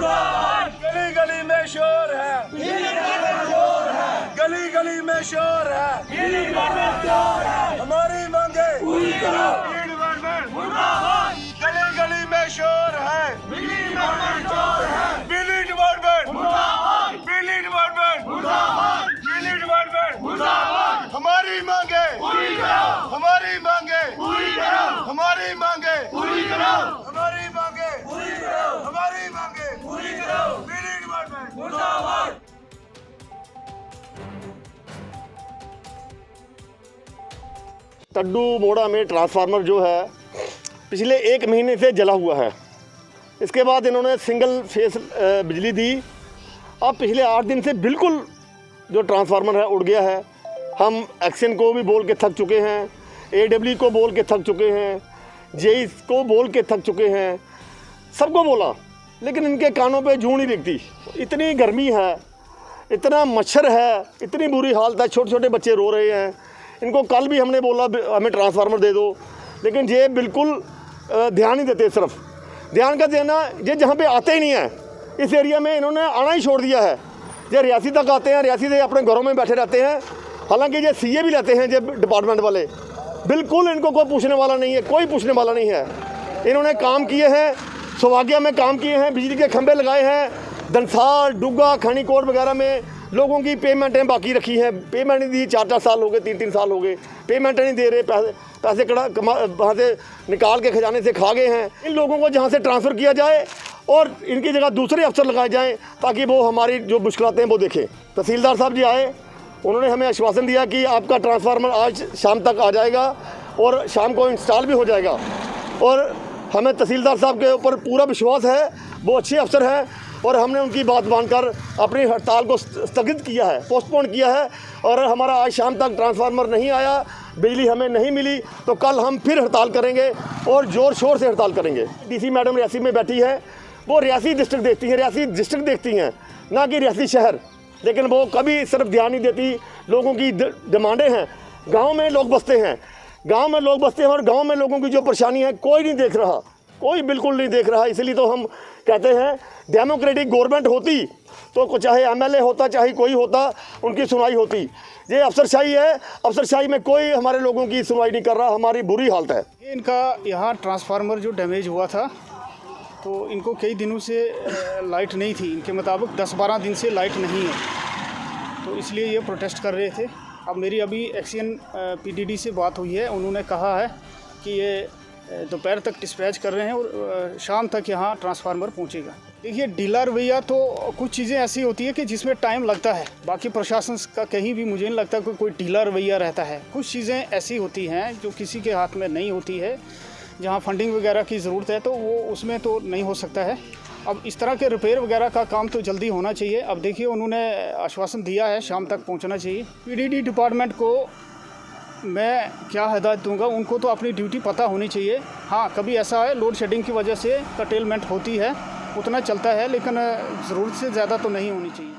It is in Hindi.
गली गली में शोर है, गली गली में शोर है, हमारी मांगे पूरी करो। गली गली में शोर है, बिजली डिपार्टमेंट, बिजली डिपार्टमेंट, बिजली डिपार्टमेंट, हमारी मांगे पूरी करो, हमारी मांगे पूरी करो, हमारी मांगे पूरी करो, हमारी मांगे पूरी करो, हमारी मांगे पूरी करो, बिजली डिपार्टमेंट मुर्दाबाद। तड्डू मोड़ा में ट्रांसफार्मर जो है पिछले 1 महीने से जला हुआ है। इसके बाद इन्होंने सिंगल फेस बिजली दी। अब पिछले 8 दिन से बिल्कुल जो ट्रांसफार्मर है उड़ गया है। हम एक्शन को भी बोल के थक चुके हैं, AW को बोल के थक चुके हैं, JE को बोल के थक चुके हैं, सबको बोला, लेकिन इनके कानों पे जूं नहीं दिखती। इतनी गर्मी है, इतना मच्छर है, इतनी बुरी हालत है, छोटे छोटे बच्चे रो रहे हैं। इनको कल भी हमने बोला हमें ट्रांसफार्मर दे दो, लेकिन ये बिल्कुल ध्यान नहीं देते। सिर्फ ध्यान का देना, ये जहाँ पे आते ही नहीं है, इस एरिया में इन्होंने आना ही छोड़ दिया है। ये रियासी तक आते हैं, रियासी से अपने घरों में बैठे रहते हैं। हालांकि ये CA भी रहते हैं, ये डिपार्टमेंट वाले, बिल्कुल इनको कोई पूछने वाला नहीं है, कोई पूछने वाला नहीं है। इन्होंने काम किए हैं, सौभाग्या में काम किए हैं, बिजली के खंभे लगाए हैं, दनसाल, डुग्गा, खनीकोट वगैरह में लोगों की पेमेंटें बाकी रखी हैं। पेमेंट नहीं दी, 4-4 साल हो गए, 3-3 साल हो गए, पेमेंट नहीं दे रहे। पैसे वहाँ से निकाल के खजाने से खा गए हैं। इन लोगों को जहाँ से ट्रांसफ़र किया जाए और इनकी जगह दूसरे अफसर लगाए जाएँ, ताकि वो हमारी जो मुश्किलातें हैं वो देखें। तहसीलदार साहब जी आए, उन्होंने हमें आश्वासन दिया कि आपका ट्रांसफार्मर आज शाम तक आ जाएगा और शाम को इंस्टॉल भी हो जाएगा। और हमें तहसीलदार साहब के ऊपर पूरा विश्वास है, वो अच्छे अफसर हैं और हमने उनकी बात मानकर अपनी हड़ताल को स्थगित किया है, पोस्टपोन किया है। और हमारा आज शाम तक ट्रांसफार्मर नहीं आया, बिजली हमें नहीं मिली, तो कल हम फिर हड़ताल करेंगे और ज़ोर शोर से हड़ताल करेंगे। DC मैडम रियासी में बैठी है, वो रियासी डिस्ट्रिक्ट देखती हैं, रियासी डिस्ट्रिक्ट देखती हैं, ना कि रियासी शहर। लेकिन वो कभी सिर्फ ध्यान नहीं देती। लोगों की डिमांडें हैं, गाँव में लोग बसते हैं, गाँव में लोग बसते हैं और गाँव में लोगों की जो परेशानी है कोई नहीं देख रहा, कोई बिल्कुल नहीं देख रहा। इसलिए तो हम कहते हैं डेमोक्रेटिक गवर्नमेंट होती तो चाहे MLA होता, चाहे कोई होता, उनकी सुनवाई होती। ये अफसरशाही है, अफसरशाही में कोई हमारे लोगों की सुनवाई नहीं कर रहा। हमारी बुरी हालत है। इनका यहाँ ट्रांसफार्मर जो डैमेज हुआ था, तो इनको कई दिनों से लाइट नहीं थी। इनके मुताबिक 10-12 दिन से लाइट नहीं है, तो इसलिए ये प्रोटेस्ट कर रहे थे। अब मेरी अभी एक्शन PDD से बात हुई है, उन्होंने कहा है कि ये दोपहर तक डिस्पैच कर रहे हैं और शाम तक यहाँ ट्रांसफार्मर पहुँचेगा। देखिए, डीलर भैया, तो कुछ चीज़ें ऐसी होती है कि जिसमें टाइम लगता है। बाकी प्रशासन का कहीं भी मुझे नहीं लगता कि कोई डीलर भैया रहता है। कुछ चीज़ें ऐसी होती हैं जो किसी के हाथ में नहीं होती है, जहाँ फंडिंग वगैरह की ज़रूरत है, तो वो उसमें तो नहीं हो सकता है। अब इस तरह के रिपेयर वगैरह का काम तो जल्दी होना चाहिए। अब देखिए, उन्होंने आश्वासन दिया है शाम तक पहुँचना चाहिए। PDD डिपार्टमेंट को मैं क्या हिदायत दूंगा, उनको तो अपनी ड्यूटी पता होनी चाहिए। हाँ, कभी ऐसा है लोड शेडिंग की वजह से कर्टेलमेंट होती है, उतना चलता है, लेकिन ज़रूरत से ज़्यादा तो नहीं होनी चाहिए।